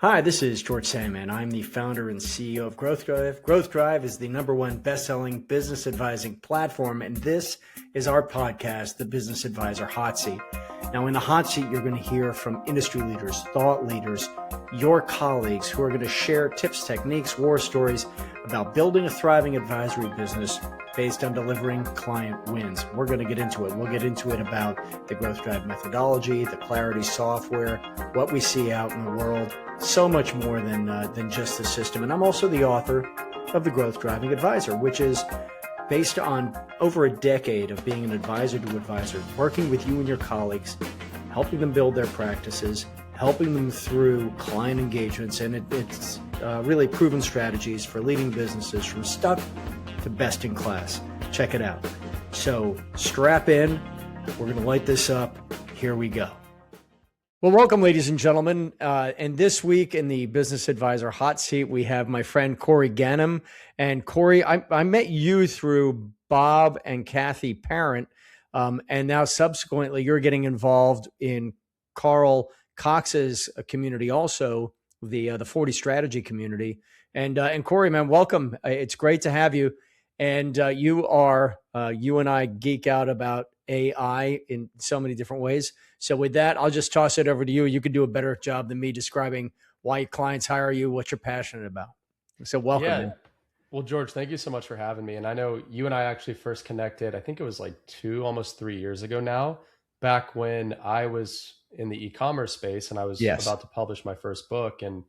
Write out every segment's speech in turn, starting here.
Hi, this is George Sandman. I'm the founder and CEO of Growth Drive. Growth Drive is the #1 best-selling business advising platform, and this is our podcast, The Business Advisor Hot Seat. Now, in the hot seat, you're going to hear from industry leaders, thought leaders, your colleagues who are going to share tips, techniques, war stories about building a thriving advisory business based on delivering client wins. We're going to get into it. We'll get into it about the Growth Drive methodology, the Clarity software, what we see out in the world, so much more than just the system. And I'm also the author of The Growth Driving Advisor, which is based on over a decade of being an advisor to advisor, working with you and your colleagues, helping them build their practices, helping them through client engagements, and it's really proven strategies for leading businesses from stuck to best in class. Check it out. So strap in. We're going to light this up. Here we go. Well, welcome, ladies and gentlemen. And this week in the Business Advisor Hot Seat, we have my friend Corey Ganim. And Corey, I met you through Bob and Kathy Parent, and now subsequently you're getting involved in Carl Cox's community, also the 40 Strategy community. And Corey, man, welcome. It's great to have you. And you and I geek out about AI in so many different ways. So with that, I'll just toss it over to you. You could do a better job than me describing why your clients hire you, what you're passionate about. So welcome. Yeah. Man. Well, George, thank you so much for having me. And I know you and I actually first connected, I think it was like almost 3 years ago now, back when I was in the e-commerce space and I was about to publish my first book. And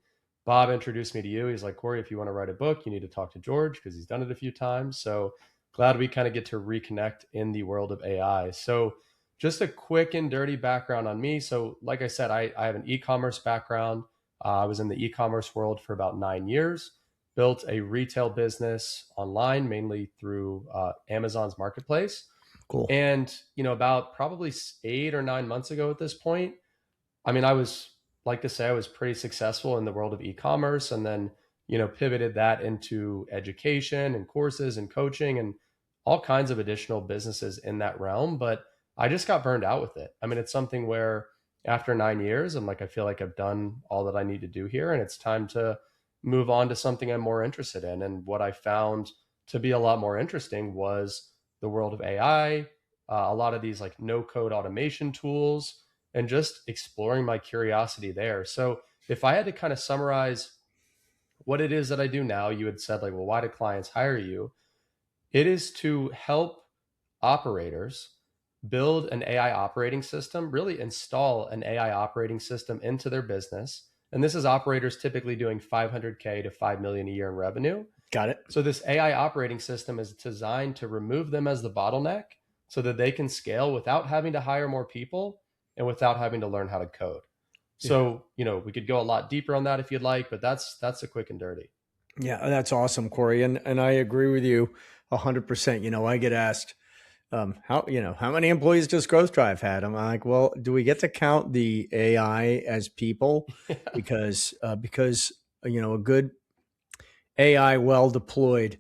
Bob introduced me to you. He's like, Corey, if you want to write a book, you need to talk to George because he's done it a few times. So glad we kind of get to reconnect in the world of AI. So just a quick and dirty background on me. So like I said, I have an e-commerce background. I was in the e-commerce world for about 9 years, built a retail business online, mainly through Amazon's marketplace. Cool. And, about probably 8 or 9 months ago at this point, I mean, I was pretty successful in the world of e-commerce, and then, pivoted that into education and courses and coaching and all kinds of additional businesses in that realm. But I just got burned out with it. I mean, it's something where after 9 years, I'm like, I feel like I've done all that I need to do here, and it's time to move on to something I'm more interested in. And what I found to be a lot more interesting was the world of AI, a lot of these like no code automation tools, and just exploring my curiosity there. So if I had to kind of summarize what it is that I do now, you had said like, well, why do clients hire you? It is to help operators build an AI operating system, really install an AI operating system into their business. And this is operators typically doing 500K to 5 million a year in revenue. Got it. So this AI operating system is designed to remove them as the bottleneck so that they can scale without having to hire more people and without having to learn how to code. So, we could go a lot deeper on that if you'd like, but that's a quick and dirty. Yeah, that's awesome, Corey. And I agree with you 100%. I get asked, how many employees does Growth Drive had? I'm like, well, do we get to count the AI as people? Because a good AI well deployed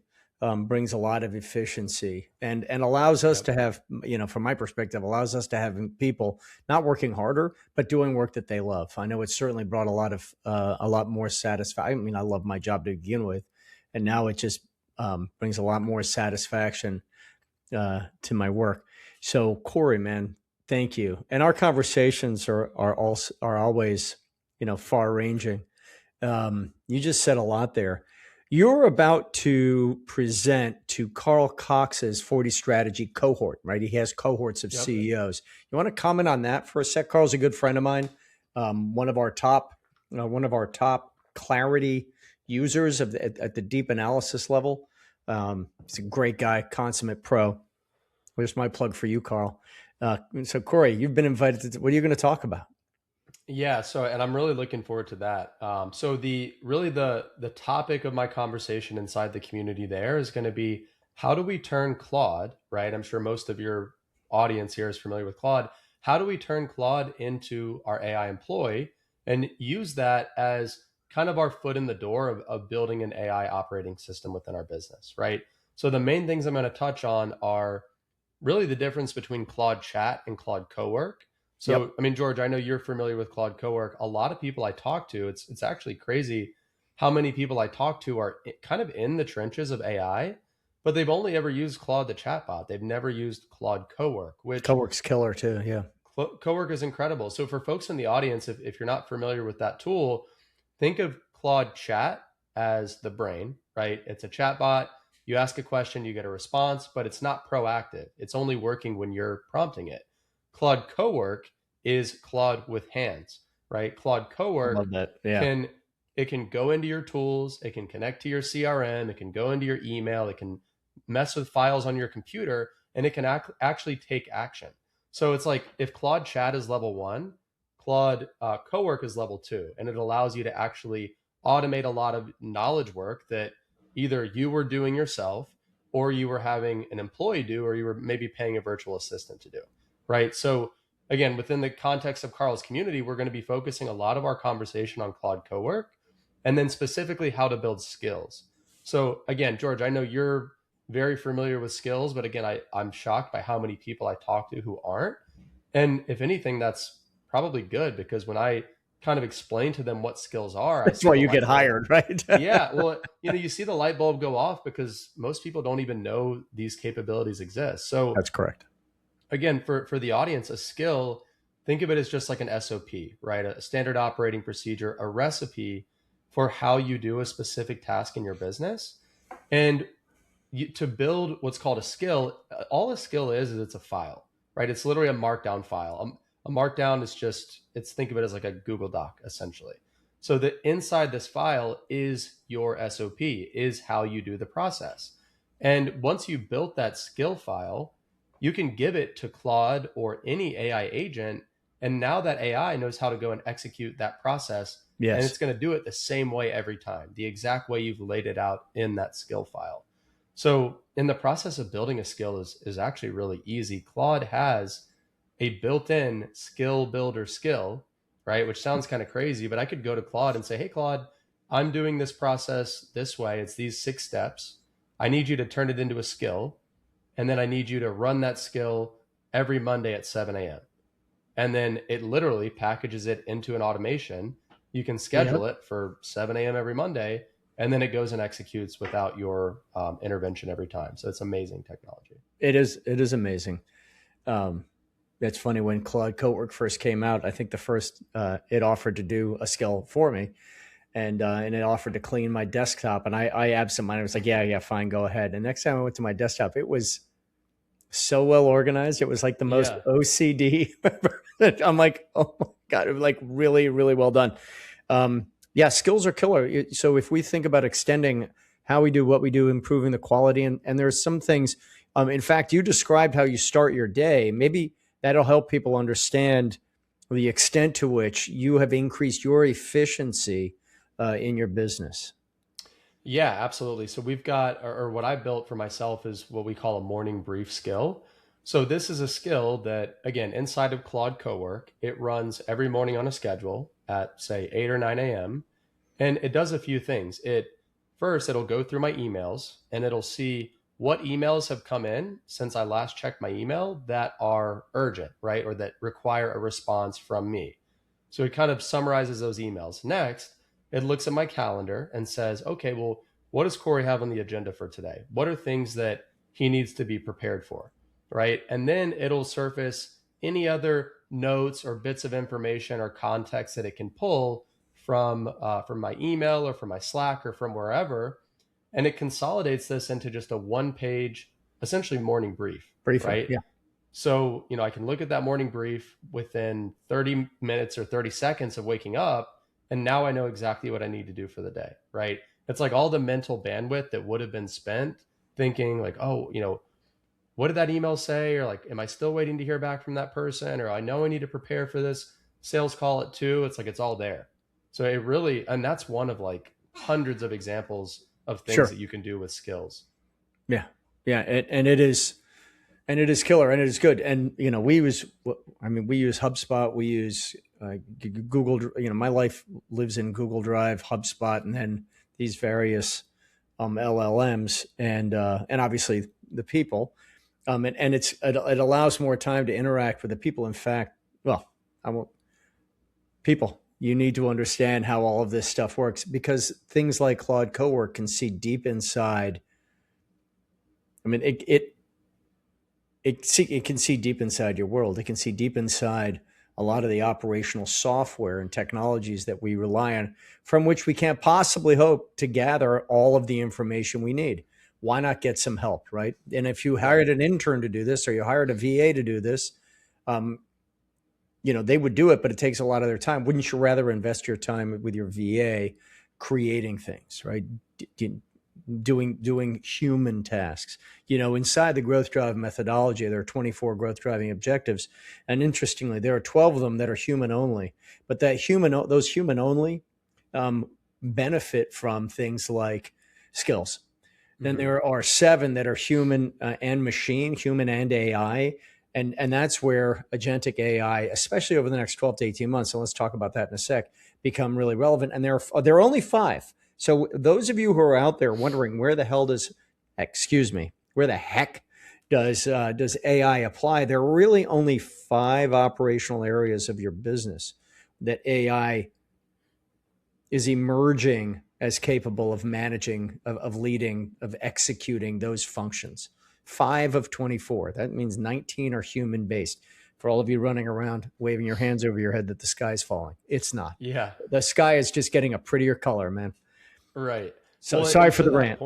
brings a lot of efficiency and allows us to have, from my perspective, allows us to have people not working harder, but doing work that they love. I know it's certainly brought a lot more satisfaction. I mean, I love my job to begin with, and now it just brings a lot more satisfaction to my work. So Corey, man, thank you. And our conversations are always, far ranging. You just said a lot there. You're about to present to Carl Cox's 40 Strategy cohort, right? He has cohorts of CEOs. You want to comment on that for a sec? Carl's a good friend of mine. One of our top Clarity users at the deep analysis level. He's a great guy, consummate pro. There's my plug for you, Carl. So Corey, you've been invited to, what are you going to talk about? Yeah. So, and I'm really looking forward to that. So the topic of my conversation inside the community there is going to be, how do we turn Claude, right? I'm sure most of your audience here is familiar with Claude. How do we turn Claude into our AI employee and use that as kind of our foot in the door of building an AI operating system within our business, right? So the main things I'm going to touch on are really the difference between Claude Chat and Claude Cowork. So, I mean, George, I know you're familiar with Claude Cowork. A lot of people I talk to, it's actually crazy how many people I talk to are kind of in the trenches of AI, but they've only ever used Claude the chatbot. They've never used Claude Cowork, which Cowork's killer too. Yeah. Cowork is incredible. So for folks in the audience, if you're not familiar with that tool, think of Claude Chat as the brain, right? It's a chatbot. You ask a question, you get a response, but it's not proactive. It's only working when you're prompting it. Claude Cowork is Claude with hands, right? Claude I Cowork love that. Yeah. can go into your tools, it can connect to your CRM, it can go into your email, it can mess with files on your computer, and it can actually take action. So it's like if Claude Chat is level 1, Claude Cowork is level 2, and it allows you to actually automate a lot of knowledge work that either you were doing yourself, or you were having an employee do, or you were maybe paying a virtual assistant to do, right? So again, within the context of Carl's community, we're going to be focusing a lot of our conversation on Claude Cowork, and then specifically how to build skills. So again, George, I know you're very familiar with skills, but again, I'm shocked by how many people I talk to who aren't. And if anything, that's probably good, because when I kind of explain to them what skills are, I That's see why the you light get bulb. hired, right? Yeah, well, you see the light bulb go off because most people don't even know these capabilities exist. So That's correct. again, for the audience, a skill, think of it as just like an SOP, right? A standard operating procedure, a recipe for how you do a specific task in your business. And to build what's called a skill, all a skill is it's a file, right? It's literally a markdown file. A markdown is think of it as like a Google Doc, essentially. So the inside this file is your SOP, is how you do the process. And once you built that skill file, you can give it to Claude or any AI agent. And now that AI knows how to go and execute that process. Yes. And it's going to do it the same way every time, the exact way you've laid it out in that skill file. So in the process of building a skill is actually really easy. Claude has a built-in skill builder skill, right? Which sounds kind of crazy, but I could go to Claude and say, hey, Claude, I'm doing this process this way. It's these 6 steps. I need you to turn it into a skill. And then I need you to run that skill every Monday at 7 a.m. And then it literally packages it into an automation. You can schedule it for 7 a.m. every Monday, and then it goes and executes without your intervention every time. So it's amazing technology. It is amazing. It's funny, when Claude Cowork first came out, I think the first it offered to do a skill for me, and it offered to clean my desktop, and I absentminded was like, yeah, fine, go ahead. And next time I went to my desktop, it was so well organized. It was like the most OCD. I'm like, oh my God, it was like really, really well done. Yeah, skills are killer. So if we think about extending how we do what we do, improving the quality, and there's some things, in fact, you described how you start your day. Maybe that'll help people understand the extent to which you have increased your efficiency in your business. Yeah, absolutely. So we've got, or what I built for myself is what we call a morning brief skill. So this is a skill that, again, inside of Claude Cowork, it runs every morning on a schedule at say 8 or 9 a.m. And it does a few things. It'll go through my emails and it'll see what emails have come in since I last checked my email that are urgent, right? Or that require a response from me. So it kind of summarizes those emails. Next, it looks at my calendar and says, okay, well, what does Corey have on the agenda for today? What are things that he needs to be prepared for, right? And then it'll surface any other notes or bits of information or context that it can pull from my email or from my Slack or from wherever. And it consolidates this into just a 1-page, essentially morning brief, right? Yeah. So, I can look at that morning brief within 30 minutes or 30 seconds of waking up. And now I know exactly what I need to do for the day, right? It's like all the mental bandwidth that would have been spent thinking like, oh, what did that email say? Or like, am I still waiting to hear back from that person? Or I know I need to prepare for this sales call at 2. It's like, it's all there. So it really, and that's one of like hundreds of examples of things that you can do with skills. Yeah. Yeah. And it is killer, and it is good. And, we use HubSpot, we use Google, my life lives in Google Drive, HubSpot, and then these various LLMs and obviously the people. And it allows more time to interact with the people. In fact, well, I won't. People, you need to understand how all of this stuff works, because things like Claude Cowork can see deep inside. I mean, it can see deep inside your world. It can see deep inside a lot of the operational software and technologies that we rely on, from which we can't possibly hope to gather all of the information we need. Why not get some help, right? And if you hired an intern to do this, or you hired a VA to do this, they would do it, but it takes a lot of their time. Wouldn't you rather invest your time with your VA creating things, right? Doing human tasks. Inside the growth drive methodology, there are 24 growth driving objectives, and interestingly, there are 12 of them that are human only. But those human only benefit from things like skills. Then there are 7 that are human and machine, human and AI. And that's where agentic AI, especially over the next 12 to 18 months, and let's talk about that in a sec, become really relevant. And there are only 5. So those of you who are out there wondering where the heck does AI apply? There are really only 5 operational areas of your business that AI is emerging as capable of managing, of leading, of executing those functions. 5 of 24. That means 19 are human based. For all of you running around waving your hands over your head that the sky's falling, it's not. Yeah. The sky is just getting a prettier color, man. Right. So sorry for the rant.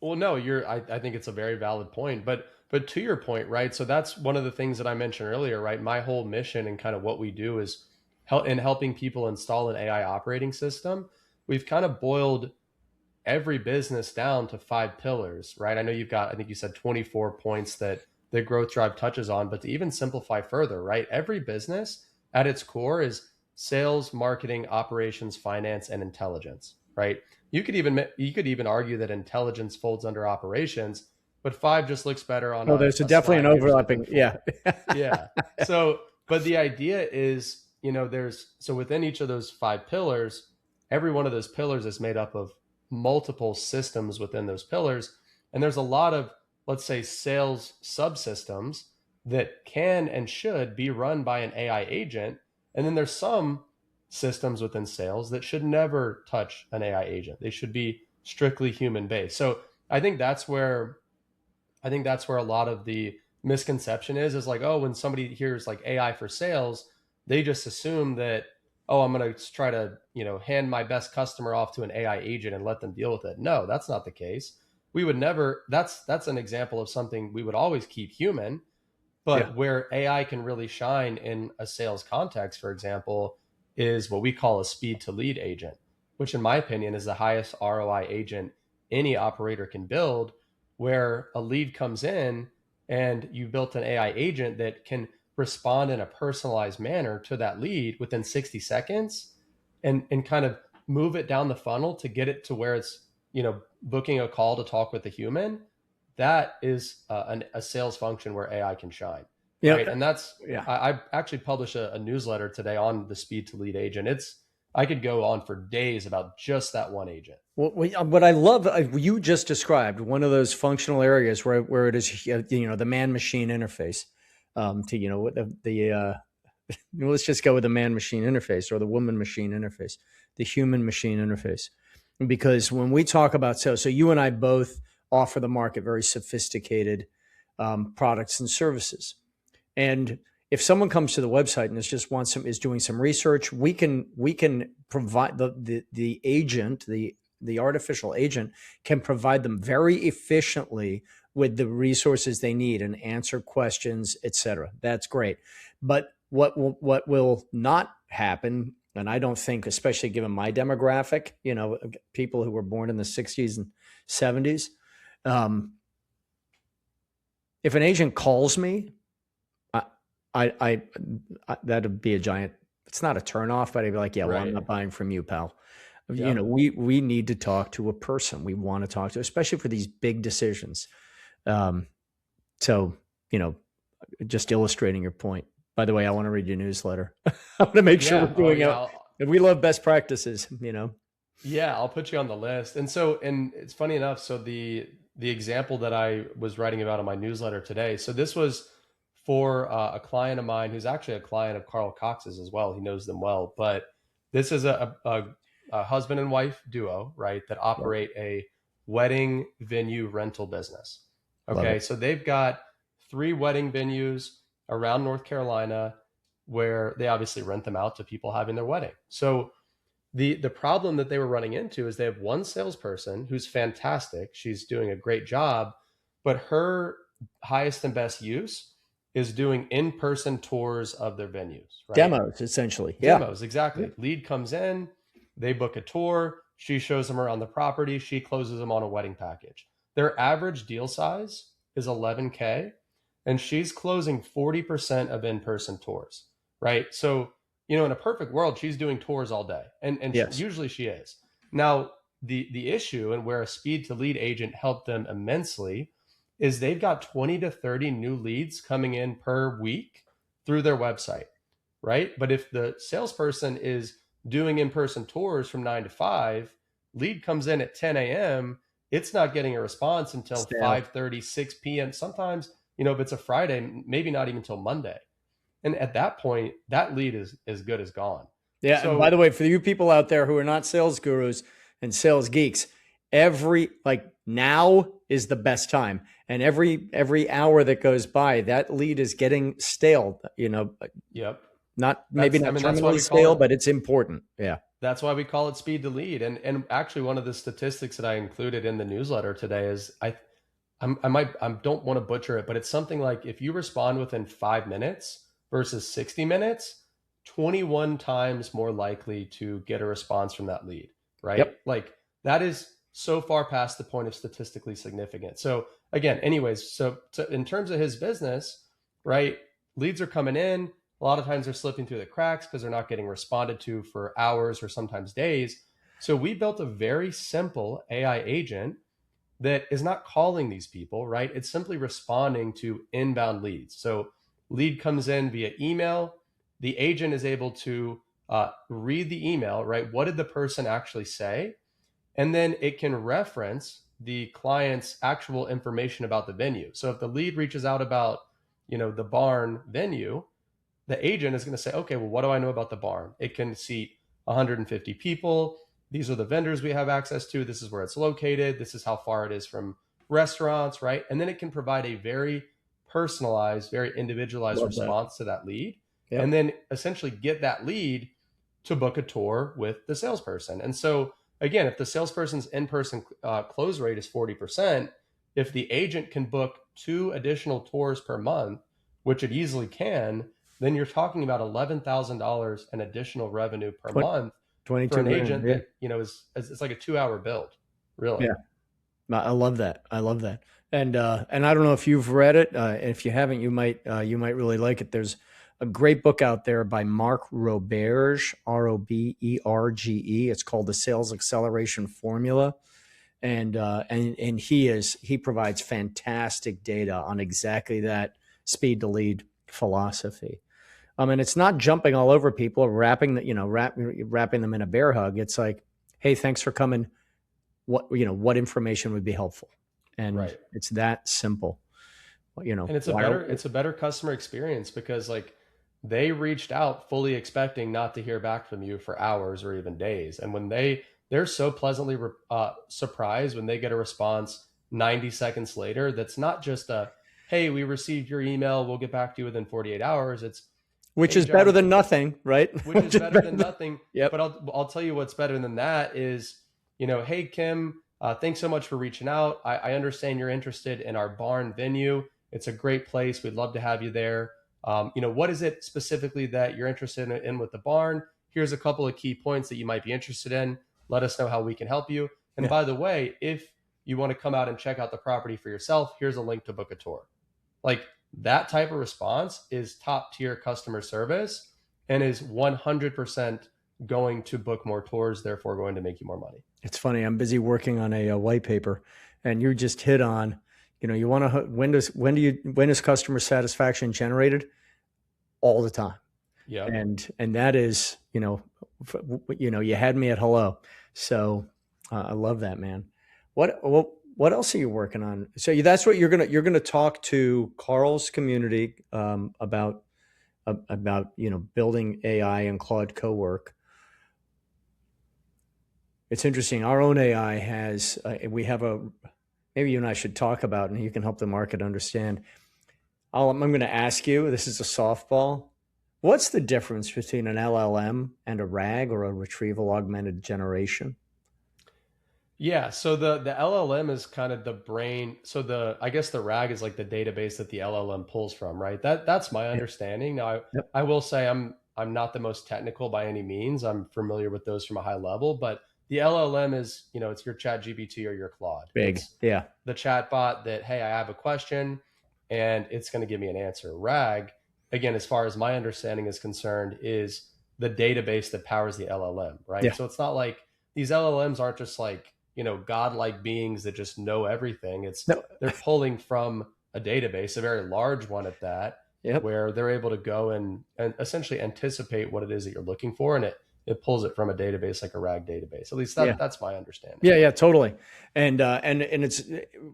Well, no, I think it's a very valid point, but to your point, right? So that's one of the things that I mentioned earlier, right? My whole mission and kind of what we do is helping people install an AI operating system. We've kind of boiled every business down to 5 pillars, right? I know I think you said 24 points that the growth drive touches on, but to even simplify further, right? Every business at its core is sales, marketing, operations, finance, and intelligence, right? You could even argue that intelligence folds under operations, but 5 just looks better on. There's definitely an overlapping. Yeah. Yeah. So, but the idea is, so within each of those 5 pillars, every one of those pillars is made up of multiple systems within those pillars. And there's a lot of, let's say, sales subsystems that can and should be run by an AI agent. And then there's some systems within sales that should never touch an AI agent. They should be strictly human based. So I think that's where a lot of the misconception is like, oh, when somebody hears like AI for sales, they just assume that, oh, I'm going to try to, hand my best customer off to an AI agent and let them deal with it. No, that's not the case. We would never, that's an example of something we would always keep human, but where AI can really shine in a sales context, for example, is what we call a speed to lead agent, which in my opinion is the highest ROI agent any operator can build, where a lead comes in and you built an AI agent that can respond in a personalized manner to that lead within 60 seconds and kind of move it down the funnel to get it to where it's, booking a call to talk with a human. That is a sales function where AI can shine. Yeah. Right. And that's, I actually published a newsletter today on the speed to lead agent. I could go on for days about just that one agent. Well, what I love, you just described one of those functional areas where it is, the man-machine interface. Let's just go with the man-machine interface or the woman-machine interface, the human-machine interface. Because when we talk about sales, so you and I both offer the market very sophisticated products and services. And if someone comes to the website and is doing some research, we can provide the agent, the artificial agent can provide them very efficiently with the resources they need and answer questions, etc. That's great. But what will not happen, and I don't think, especially given my demographic, people who were born in the 60s and 70s, if an agent calls me, I that'd be a giant. It's not a turnoff, but I'd be like, yeah, well, I'm not buying from you, pal. Yep. We need to talk to a person. We want to talk to, especially for these big decisions. So just illustrating your point. By the way, I want to read your newsletter. I want to make sure we're doing it. And we love best practices, Yeah, I'll put you on the list. And it's funny enough. So the example that I was writing about in my newsletter today. So this was for a client of mine who's actually a client of Carl Cox's as well. He knows them well, but this is a husband and wife duo, right, that operate a wedding venue rental business. Love Okay, it. so they've got 3 wedding venues around North Carolina where they obviously rent them out to people having their wedding. So the problem that they were running into is they have one salesperson who's fantastic. She's doing a great job, but her highest and best use is doing in-person tours of their venues, right? Demos, essentially. Yeah. Demos, exactly. Lead comes in, they book a tour, she shows them around the property, she closes them on a wedding package. Their average deal size is 11K, and she's closing 40% of in-person tours, right? So, in a perfect world, she's doing tours all day, and Yes. usually she is. Now, the issue, and where a speed to lead agent helped them immensely, is they've got 20 to 30 new leads coming in per week through their website, right? But if the salesperson is doing in-person tours from 9 to 5, lead comes in at 10 a.m., it's not getting a response until 5:30, 6 p.m. Sometimes, if it's a Friday, maybe not even until Monday. And at that point, that lead is as good as gone. Yeah. So, and by the way, for you people out there who are not sales gurus and sales geeks, now is the best time. And every hour that goes by, that lead is getting stale, yep. not terminally that's stale, but it's important. Yeah. That's why we call it speed to lead. And actually, one of the statistics that I included in the newsletter today is I don't want to butcher it, but it's something like if you respond within 5 minutes versus 60 minutes, 21 times more likely to get a response from that lead, right? Yep. Like that is so far past the point of statistically significant. So again, anyways, so in terms of his business, right, leads are coming in. A lot of times they're slipping through the cracks because they're not getting responded to for hours or sometimes days. So we built a very simple AI agent that is not calling these people, right? It's simply responding to inbound leads. So lead comes in via email. The agent is able to read the email, right? What did the person actually say? And then it can reference the client's actual information about the venue. So if the lead reaches out about, the barn venue, the agent is going to say, okay, well, what do I know about the barn? It can seat 150 people. These are the vendors we have access to. This is where it's located. This is how far it is from restaurants, right? And then it can provide a very personalized, very individualized response to that lead. Yep. And then essentially get that lead to book a tour with the salesperson. And so again, if the salesperson's in-person close rate is 40%, if the agent can book 2 additional tours per month, which it easily can, then you're talking about $11,000 in additional revenue per month for an agent that, it's like a 2-hour build, really. Yeah. I love that. And I don't know if you've read it. If you haven't, you might really like it. There's a great book out there by Mark Roberge, Roberge. It's called The Sales Acceleration Formula. And he provides fantastic data on exactly that speed to lead philosophy. And it's not jumping all over people, wrapping them in a bear hug. It's like, hey, thanks for coming. What information would be helpful? And right. It's that simple. And it's a better customer experience because like they reached out fully expecting not to hear back from you for hours or even days. And when they're so pleasantly surprised when they get a response 90 seconds later, that's not just hey, we received your email, we'll get back to you within 48 hours. Which is better than nothing, right? Which is better than nothing. Yep. But I'll tell you what's better than that is, hey, Kim, thanks so much for reaching out. I understand you're interested in our barn venue. It's a great place. We'd love to have you there. What is it specifically that you're interested in with the barn? Here's a couple of key points that you might be interested in. Let us know how we can help you. And by the way, if you want to come out and check out the property for yourself, here's a link to book a tour. Like that type of response is top tier customer service and is 100% going to book more tours, therefore going to make you more money. It's funny. I'm busy working on a white paper, and you just hit on, you want to, when is customer satisfaction generated? All the time. Yeah. And that is, you had me at hello. So I love that, man. What what else are you working on? So that's what you're gonna talk to Carl's community about building AI and Claude Cowork. It's interesting. Our own AI has we have a maybe you and I should talk about, and you can help the market understand. I'm going to ask you. This is a softball. What's the difference between an LLM and a RAG, or a retrieval augmented generation? Yeah, so the LLM is kind of the brain. So the I guess the RAG is like the database that the LLM pulls from, right? That's my Yep. understanding. Now, Yep. I will say I'm not the most technical by any means. I'm familiar with those from a high level, but the LLM is, it's your Chat GPT or your Claude. Big. It's Yeah. the chat bot that, hey, I have a question and it's going to give me an answer. RAG, again, as far as my understanding is concerned, is the database that powers the LLM, right? Yeah. So it's not like these LLMs aren't just like, godlike beings that just know everything. It's No. they're pulling from a database, a very large one at that, Yep. where they're able to go and essentially anticipate what it is that you're looking for, and it pulls it from a database like a RAG database. At least Yeah. that's my understanding. Yeah. Yeah. Totally. And it's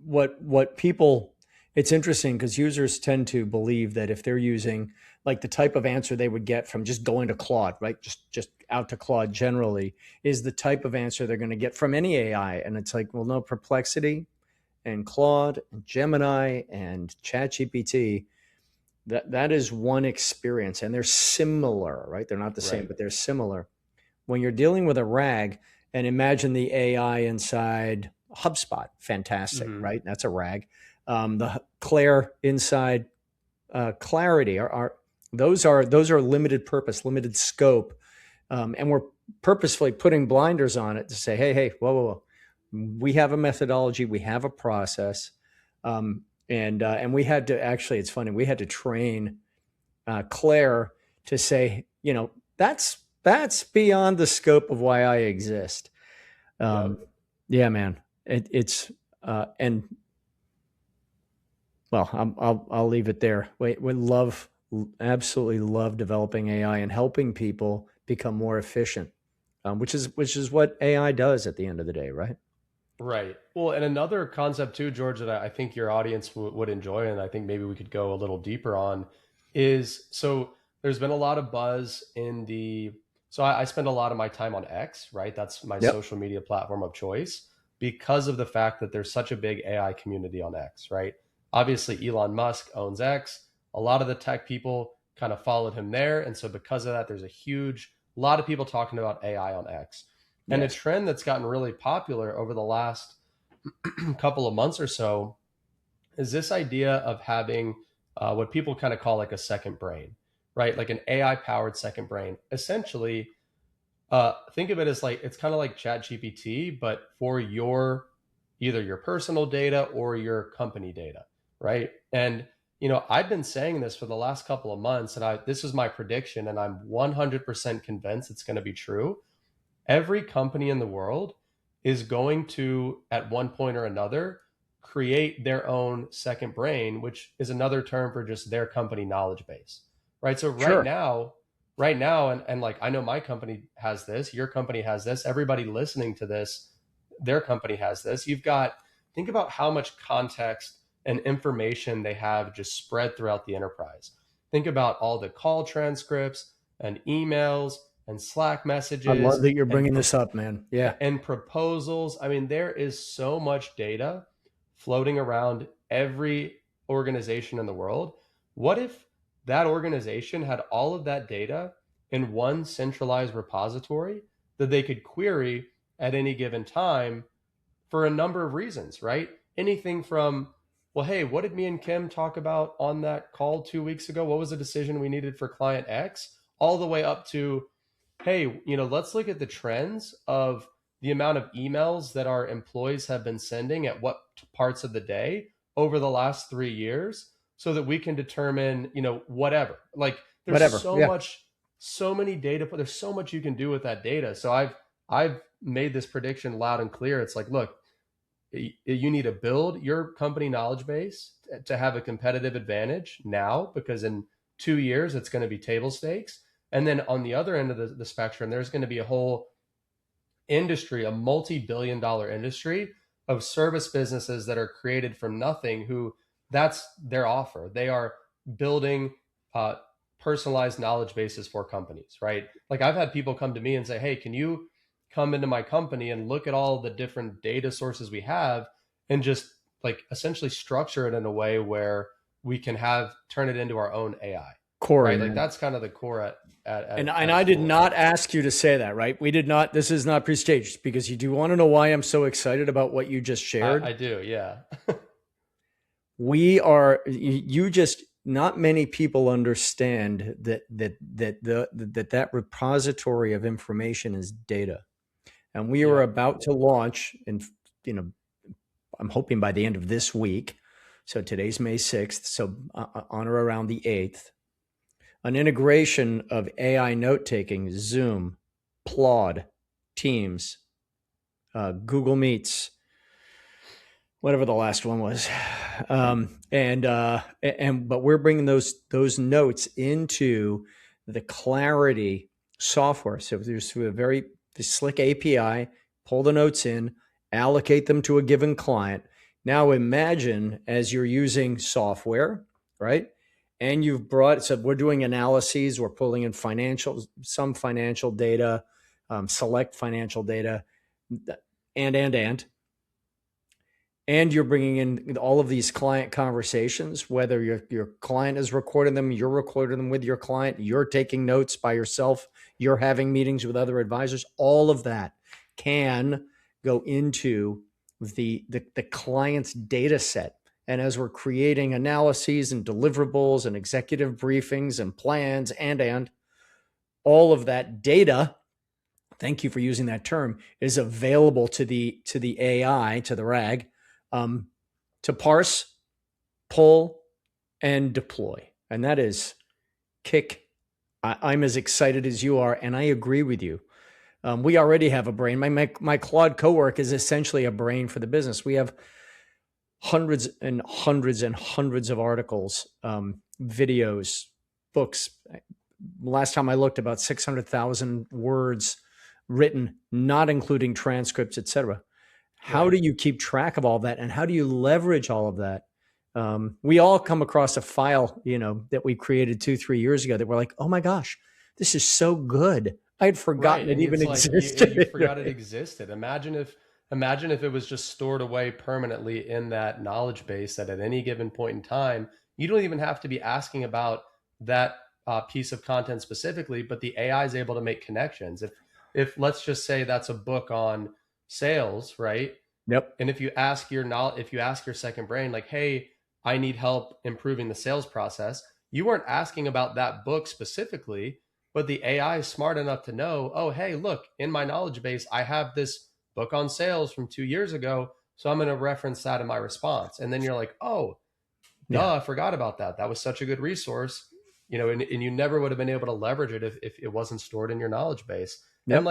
what people. It's interesting because users tend to believe that if they're using like the type of answer they would get from just going to Claude, right? Just out to Claude generally is the type of answer they're going to get from any AI. And it's like, well, no, Perplexity and Claude and Gemini and ChatGPT, that is one experience, and they're similar, right? They're not the same, Right. but they're similar. When you're dealing with a RAG, and imagine the AI inside HubSpot, fantastic, Hmm. right? That's a RAG. The Claire inside Clarity are those are limited purpose, limited scope, and we're purposefully putting blinders on it to say, hey, whoa, we have a methodology, we have a process, and we had to actually, it's funny, we had to train Claire to say, that's beyond the scope of why I exist. Yep. Yeah, man, it's and well, I'll leave it there. We absolutely love developing AI and helping people become more efficient, which is what AI does at the end of the day, right? Right. Well, and another concept too, George, that I think your audience would enjoy, and I think maybe we could go a little deeper on, is so there's been a lot of buzz in the. So I spend a lot of my time on X, right? That's my Yep. social media platform of choice because of the fact that there's such a big AI community on X, right? Obviously, Elon Musk owns X. A lot of the tech people kind of followed him there. And so because of that, there's a lot of people talking about AI on X. And a Yes. trend that's gotten really popular over the last couple of months or so is this idea of having what people kind of call like a second brain, right? Like an AI powered second brain. Essentially, think of it as like it's kind of like Chat GPT, but for either your personal data or your company data, right? And I've been saying this for the last couple of months, and this is my prediction, and I'm 100% convinced it's going to be true. Every company in the world is going to, at one point or another, create their own second brain, which is another term for just their company knowledge base, right? So Sure. right now, and like I know my company has this, your company has this, everybody listening to this, their company has this. Think about how much context and information they have just spread throughout the enterprise. Think about all the call transcripts and emails and Slack I love messages that you're bringing this up, man. Yeah. and proposals. I mean, there is so much data floating around every organization in the world. What if that organization had all of that data in one centralized repository that they could query at any given time for a number of reasons, right? Anything from, well, hey, what did me and Kim talk about on that call 2 weeks ago? What was the decision we needed for client X? All the way up to, hey, let's look at the trends of the amount of emails that our employees have been sending at what parts of the day over the last 3 years so that we can determine, whatever. Like there's Whatever. Yeah. so many data, but there's so much you can do with that data. So I've made this prediction loud and clear. It's like, look, you need to build your company knowledge base to have a competitive advantage now, because in 2 years it's going to be table stakes. And then on the other end of the spectrum, there's going to be a whole industry, a multi-billion-dollar industry of service businesses that are created from nothing, who that's their offer. They are building uh, personalized knowledge bases for companies, right? Like I've had people come to me and say, hey, can you come into my company and look at all the different data sources we have and just like essentially structure it in a way where we can have turn it into our own AI, Corey, right? Like man. that's kind of the core And at I its did core. not ask you to say that, right? We did not. This is not pre-staged, because you do want to know why I'm so excited about what you just shared. I do, yeah. We are. You just. Not many people understand that repository of information is data, and we are Yeah. about to launch. And I'm hoping by the end of this week. So today's May 6th. So on or around the 8th. An integration of AI note taking, Zoom, Claude, Teams, Google Meets, whatever the last one was, but we're bringing those notes into the Clarity software. So there's through the slick API, pull the notes in, allocate them to a given client. Now imagine as you're using software, right? And you've brought, so we're doing analyses, we're pulling in some financial data, select financial data, and you're bringing in all of these client conversations, whether your client is recording them, you're recording them with your client, you're taking notes by yourself, you're having meetings with other advisors, all of that can go into the client's data set. And as we're creating analyses and deliverables and executive briefings and plans and all of that data, thank you for using that term, is available to the AI, to the RAG, to parse, pull, and deploy. And that is kick. I'm as excited as you are, and I agree with you. We already have a brain. My Claude Cowork is essentially a brain for the business. We have hundreds and hundreds and hundreds of articles, videos, books. Last time I looked, about 600,000 words written, not including transcripts, et cetera. How do you keep track of all that, and how do you leverage all of that? We all come across a file, that we created 2-3 years ago that we're like, oh my gosh, this is so good. I had forgotten it even existed. You forgot it existed. Imagine if it was just stored away permanently in that knowledge base, that at any given point in time, you don't even have to be asking about that piece of content specifically, but the AI is able to make connections. If let's just say that's a book on sales, right? Yep. And if you ask your second brain, like, hey, I need help improving the sales process, you weren't asking about that book specifically, but the AI is smart enough to know, oh, hey, look, in my knowledge base, I have this book on sales from 2 years ago, so I'm going to reference that in my response. And then you're like, oh, duh, I forgot about that. That was such a good resource, and you never would have been able to leverage it if it wasn't stored in your knowledge base. Yep.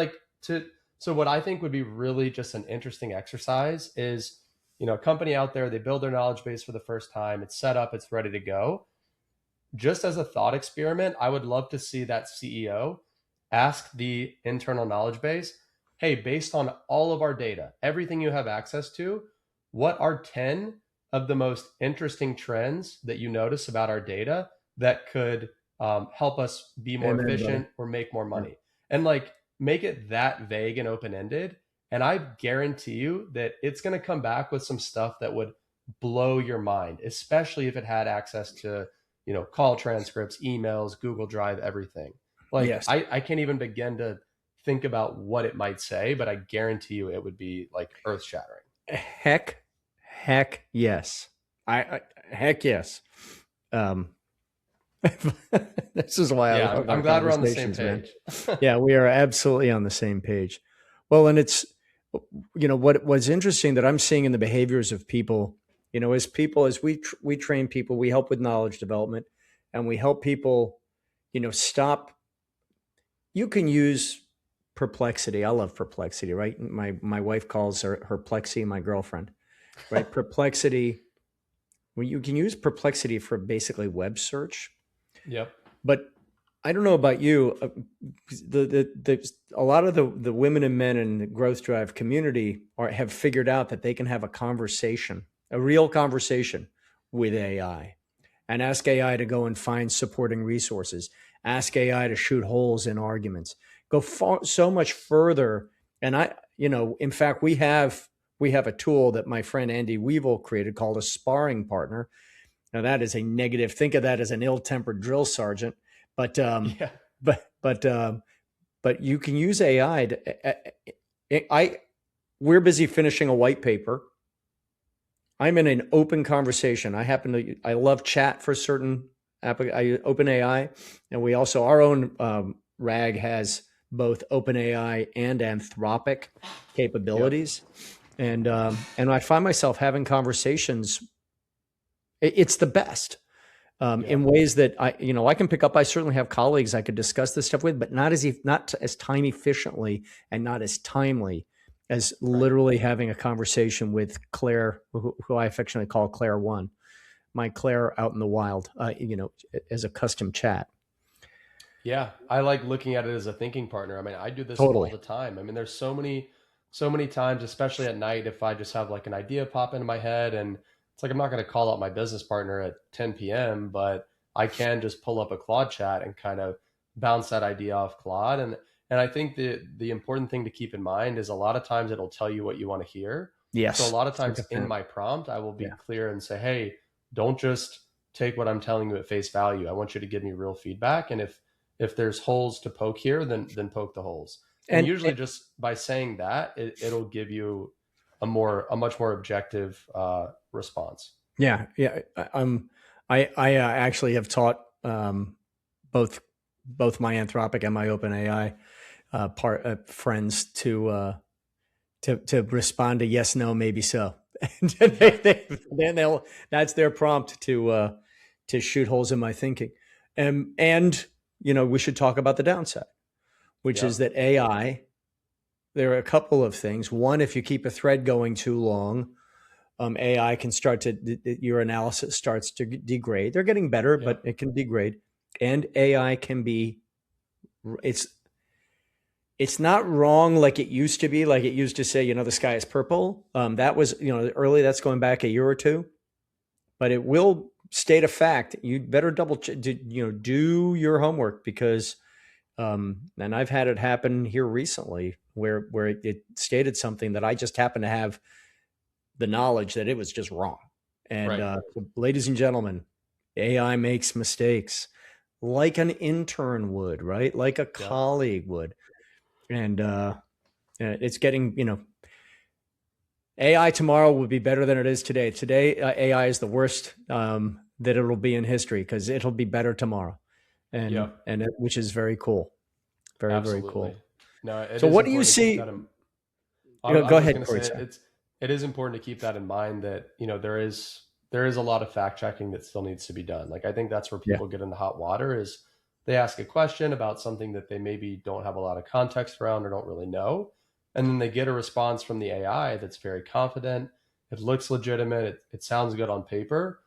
And so what I think would be really just an interesting exercise is, a company out there, they build their knowledge base for the first time, it's set up, it's ready to go. Just as a thought experiment, I would love to see that CEO ask the internal knowledge base, hey, based on all of our data, everything you have access to, what are 10 of the most interesting trends that you notice about our data that could help us be more efficient or make more money? And make it that vague and open-ended. And I guarantee you that it's going to come back with some stuff that would blow your mind, especially if it had access to, call transcripts, emails, Google Drive, everything. Yes. I can't even begin to think about what it might say, but I guarantee you it would be like earth shattering. Heck yes. Heck yes. This is why I'm glad we're on the same page. Yeah, we are absolutely on the same page. Well, and it's, what's interesting that I'm seeing in the behaviors of people, as we train people, we help with knowledge development, and we help people, stop. You can use perplexity. I love perplexity, right? My wife calls her Plexi, my girlfriend, right? Perplexity. Well, you can use perplexity for basically web search. Yep. But I don't know about you. A lot of the women and men in the growth drive community have figured out that they can have a conversation, a real conversation with AI, and ask AI to go and find supporting resources. Ask AI to shoot holes in arguments. Go far, so much further. And in fact, we have a tool that my friend Andy Weevil created called a sparring partner. Now that is a negative. Think of that as an ill-tempered drill sergeant. But Yeah. but but but you can use AI we're busy finishing a white paper. I'm in an open conversation. I love chat for certain open AI, and we also our own RAG has both OpenAI and Anthropic Yep. capabilities, and I find myself having conversations. It's the best Yeah. in ways that I can pick up. I certainly have colleagues I could discuss this stuff with, but not as time efficiently and not as timely as Right. literally having a conversation with Claire, who I affectionately call Claire One, my Claire out in the wild, as a custom chat. Yeah, I like looking at it as a thinking partner. I mean, I do this all Totally. the time. I mean, there's so many times, especially at night, if I just have like an idea pop into my head, and it's like I'm not going to call out my business partner at 10 p.m., but I can just pull up a Claude chat and kind of bounce that idea off Claude. And I think the important thing to keep in mind is a lot of times it'll tell you what you want to hear. So a Yes. lot of It's like times a in fan. my prompt, I will be Yeah. clear and say, hey, don't just take what I'm telling you at face value. I want you to give me real feedback, and if there's holes to poke here, then poke the holes. And And usually, just by saying that, it'll give you a much more objective response. yeah, yeah. I actually have taught both both my Anthropic and my OpenAI part friends to respond to yes, no, maybe so. And Yeah, then they'll that's their prompt to shoot holes in my thinking. And we should talk about the downside, which is yep, that AI. There are a couple of things. One, if you keep a thread going too long, AI can start to your analysis starts to degrade. They're getting better, but yep, it can degrade, and AI can be it's it's not wrong like it used to be. Like it used to say, the sky is purple. That was early. That's going back a year or two, but it will state a fact. You better double check, do your homework because, and I've had it happen here recently where it stated something that I just happened to have the knowledge that it was just wrong. And right, ladies and gentlemen, AI makes mistakes like an intern would, right? Like a yep, colleague would. And it's getting, AI tomorrow will be better than it is today. Today, AI is the worst that it'll be in history because it'll be better tomorrow. yep, Which is very cool. Very, very absolutely. cool. No, it So is what do you important to keep see? that in. I Go was just ahead, going to Corey. say Sorry. it is important to keep that in mind that there is a lot of fact checking that still needs to be done. Like I think that's where Yeah. people get into hot water is they ask a question about something that they maybe don't have a lot of context around or don't really know, and then they get a response from the AI that's very confident. It looks legitimate. It sounds good on paper,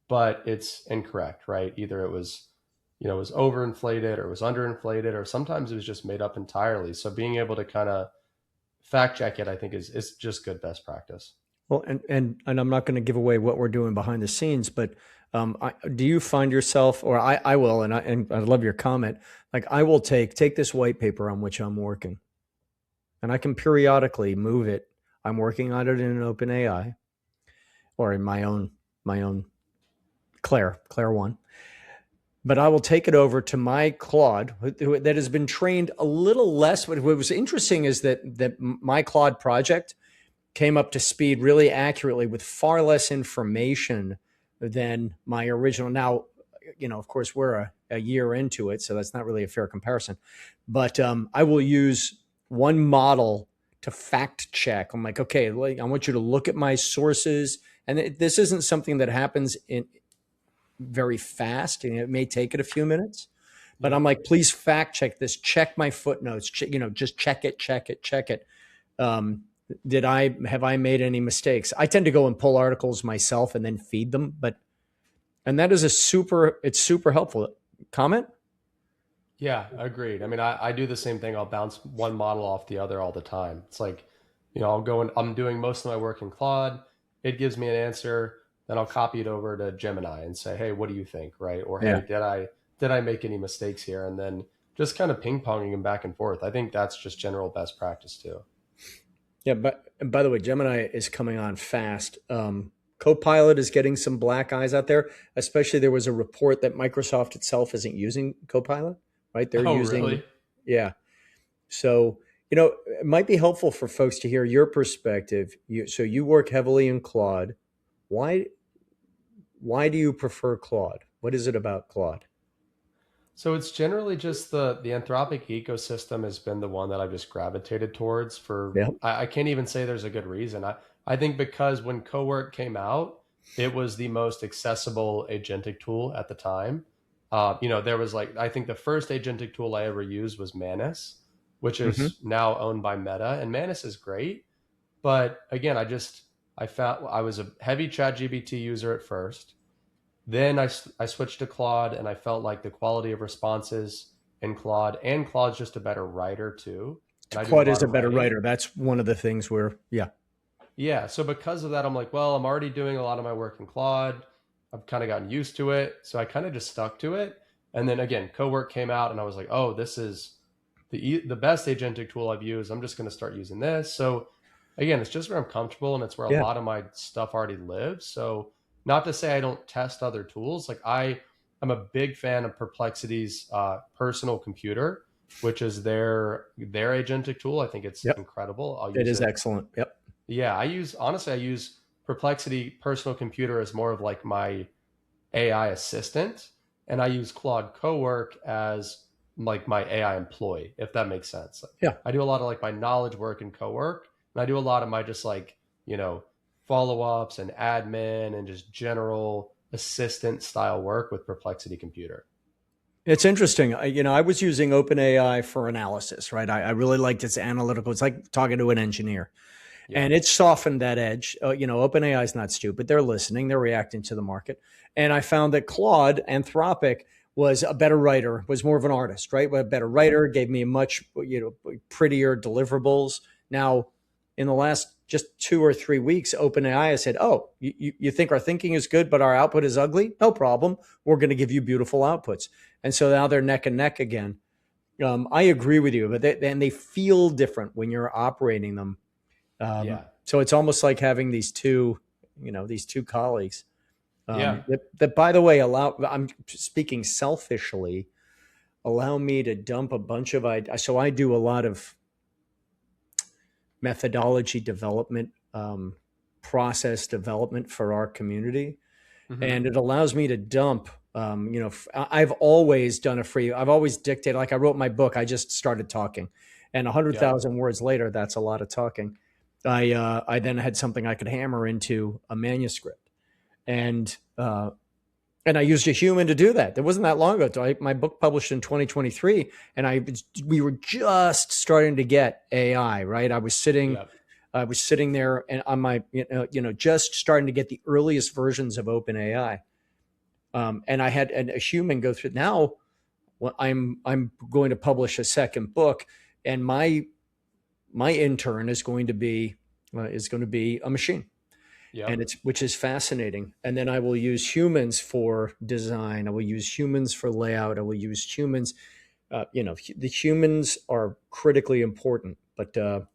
but it's incorrect, right? Either it was overinflated or it was underinflated, or sometimes it was just made up entirely. So being able to kind of fact check it, I think is just good best practice. Well, and I'm not going to give away what we're doing behind the scenes, but do you find yourself, or I will, and I love your comment. Like I will take this white paper on which I'm working, and I can periodically move it. I'm working on it in an open AI or in my own Claire one, but I will take it over to my Claude that has been trained a little less. What was interesting is that my Claude project came up to speed really accurately with far less information than my original. Now, of course, we're a year into it, so that's not really a fair comparison. But I will use one model to fact check. I'm like, okay, I want you to look at my sources, and this isn't something that happens in very fast, and it may take it a few minutes. But I'm Yep. like, please fact check this. Check my footnotes. Just check it, check it, check it. Um, have I made any mistakes? I tend to go and pull articles myself and then feed them, but and that is it's super helpful. Comment? Yeah, agreed. I mean, I do the same thing. I'll bounce one model off the other all the time. It's like, I'll go and I'm doing most of my work in Claude. It gives me an answer, then I'll copy it over to Gemini and say, "Hey, what do you think?" Right? Or, "Hey, Yeah. did I make any mistakes here?" And then just kind of ping-ponging them back and forth. I think that's just general best practice too. Yeah, but and by the way, Gemini is coming on fast. Copilot is getting some black eyes out there. Especially, there was a report that Microsoft itself isn't using Copilot, right? They're Oh, using, really? yeah. So, it might be helpful for folks to hear your perspective. So you work heavily in Claude. Why why do you prefer Claude? What is it about Claude? So it's generally just the Anthropic ecosystem has been the one that I've just gravitated towards for Yeah. I can't even say there's a good reason. I think because when Cowork came out, it was the most accessible agentic tool at the time. There was like I think the first agentic tool I ever used was Manus, which Hmm. is now owned by Meta, and Manus is great. But again, I found I was a heavy ChatGPT user at first. Then I switched to Claude and I felt like the quality of responses in Claude, and Claude's just a better writer too. And I do a Claude is lot a of better writing. writer. That's one of the things where, yeah, Yeah. So because of that, I'm like, well, I'm already doing a lot of my work in Claude. I've kind of gotten used to it. So I kind of just stuck to it. And then again, Cowork came out and I was like, oh, this is the best agentic tool I've used. I'm just going to start using this. So again, it's just where I'm comfortable and it's where a yeah, lot of my stuff already lives. So not to say I don't test other tools. Like I'm a big fan of Perplexity's personal computer, which is their agentic tool. I think it's yep, incredible. I'll it use is it. excellent. Yep. Yeah, I use Perplexity personal computer as more of like my AI assistant, and I use Claude Cowork as like my AI employee, if that makes sense. Like, Yeah. I do a lot of like my knowledge work in Cowork, and I do a lot of my just like follow ups and admin and just general assistant style work with Perplexity Computer. It's interesting. I was using OpenAI for analysis, right? I really liked its analytical. It's like talking to an engineer, Yeah, and it softened that edge. OpenAI is not stupid. They're listening. They're reacting to the market. And I found that Claude, Anthropic, was a better writer, was more of an artist, right? A better right. writer, gave me much, prettier deliverables. Now, in the last just 2 or 3 weeks, OpenAI has said, "Oh, you think our thinking is good, but our output is ugly? No problem. We're going to give you beautiful outputs." And so now they're neck and neck again. I agree with you, but they feel different when you're operating them. Yeah, So it's almost like having these two colleagues yeah, that, by the way, I'm speaking selfishly, allow me to dump a bunch of ideas. So I do a lot of methodology development, process development for our community, hmm, and it allows me to dump. I've always done I've always dictated. Like I wrote my book, I just started talking, and a hundred yep, thousand words later, that's a lot of talking. I then had something I could hammer into a manuscript, and and I used a human to do that. It wasn't that long ago. My book published in 2023, and we were just starting to get AI. Right, yep, I was sitting there and on my just starting to get the earliest versions of OpenAI, and I had a human go through. Now, I'm going to publish a second book, and my intern is going to be a machine, and yep, it's which is fascinating. And then I will use humans for design. I will use humans for layout. I will use humans. The humans are critically important, but the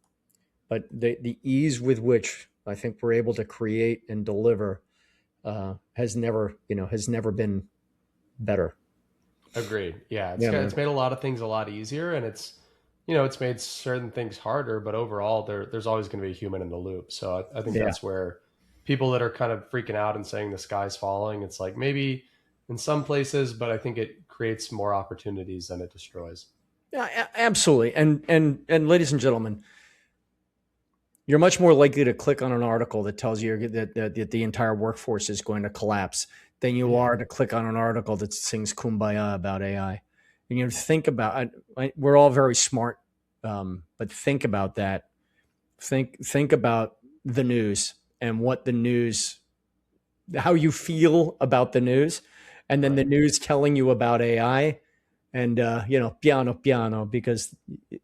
ease with which I think we're able to create and deliver has never been better. agreed. Yeah, Yeah, it's man. made a lot of things a lot easier, and it's made certain things harder, but overall, there's always going to be a human in the loop. So I think Yeah. that's where people that are kind of freaking out and saying the sky's falling, it's like maybe in some places, but I think it creates more opportunities than it destroys. Yeah, absolutely. And ladies and gentlemen, you're much more likely to click on an article that tells you that the entire workforce is going to collapse than you Yeah, are to click on an article that sings kumbaya about AI. And think about we're all very smart, but think about that. Think about the news and what the news, how you feel about the news, and then the right. news telling you about AI. and piano, because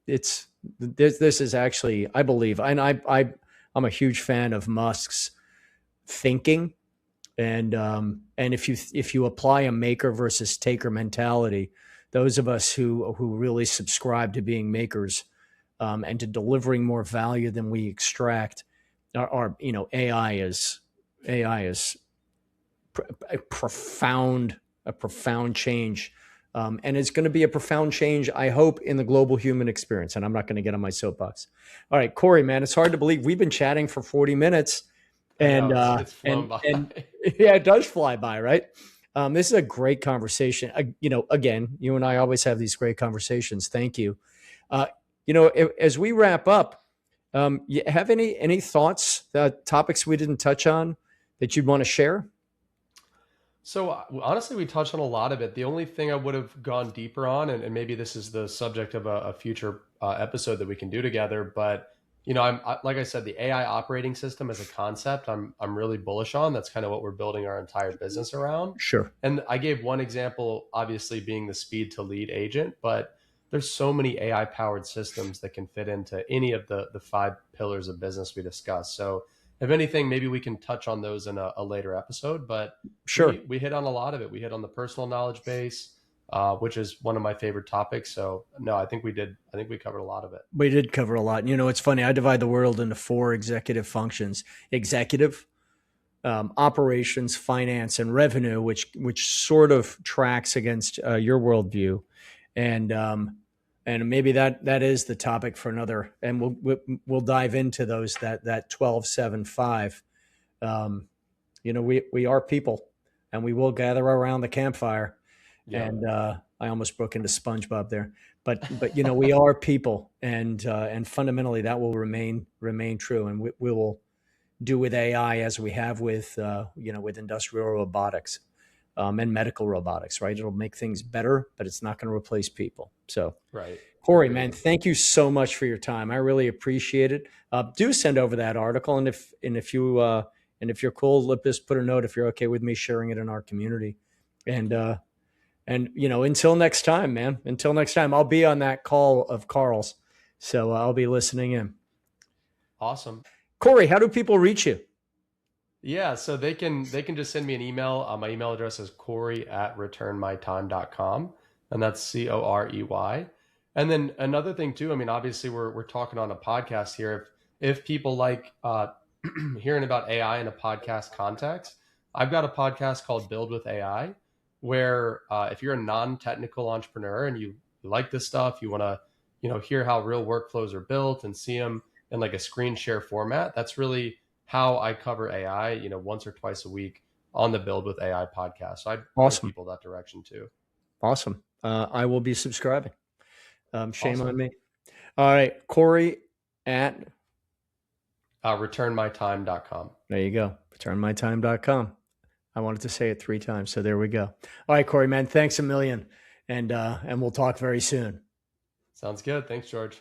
this is actually, I believe, and I'm a huge fan of Musk's thinking, and if you apply a maker versus taker mentality, those of us who really subscribe to being makers, and to delivering more value than we extract, are AI is a profound change. And it's going to be a profound change, I hope, in the global human experience. And I'm not going to get on my soapbox. All right, Corey, man, it's hard to believe we've been chatting for 40 minutes. I know And it's flown by. and yeah, it does fly by, right? This is a great conversation. Again, you and I always have these great conversations. Thank you. As we wrap up, you have any thoughts, topics we didn't touch on that you'd want to share? So honestly, we touched on a lot of it. The only thing I would have gone deeper on, and maybe this is the subject of a future episode that we can do together, but like I said, the AI operating system as a concept, I'm really bullish on. That's kind of what we're building our entire business around. Sure. And I gave one example, obviously being the speed to lead agent, but there's so many AI powered systems that can fit into any of the 5 pillars of business we discussed. So if anything, maybe we can touch on those in a later episode, but Sure. we hit on a lot of it. We hit on the personal knowledge base, which is one of my favorite topics. So no, I think we did. I think we covered a lot of it. We did cover a lot. It's funny. I divide the world into 4 executive functions: executive, operations, finance, and revenue, which sort of tracks against your worldview, and maybe that is the topic for another. And we'll dive into those, that 12-7-5. We are people, and we will gather around the campfire. Yeah. And I almost broke into SpongeBob there, but we are people, and fundamentally that will remain true, and we will do with AI as we have with with industrial robotics, and medical robotics. Right, it'll make things better, but it's not going to replace people. So, right, Corey, man, thank you so much for your time. I really appreciate it. Do send over that article, and if you're cool, let us put a note if you're okay with me sharing it in our community, and until next time, man. Until next time, I'll be on that call of Carl's, so I'll be listening in. Awesome. Corey, how do people reach you? Yeah, so they can just send me an email. My email address is corey@returnmytime.com, and that's COREY. And then another thing too, I mean, obviously we're talking on a podcast here. If people like hearing about AI in a podcast context, I've got a podcast called Build with AI, where if you're a non-technical entrepreneur and you like this stuff, you want to hear how real workflows are built and see them in like a screen share format. That's really how I cover AI, once or twice a week on the Build with AI podcast. So I'd point people that direction too. Awesome. I will be subscribing. Shame on me. All right, Corey at returnmytime.com. There you go. Returnmytime.com. I wanted to say it 3 times, so there we go. All right, Corey, man, thanks a million, and we'll talk very soon. Sounds good. Thanks, George.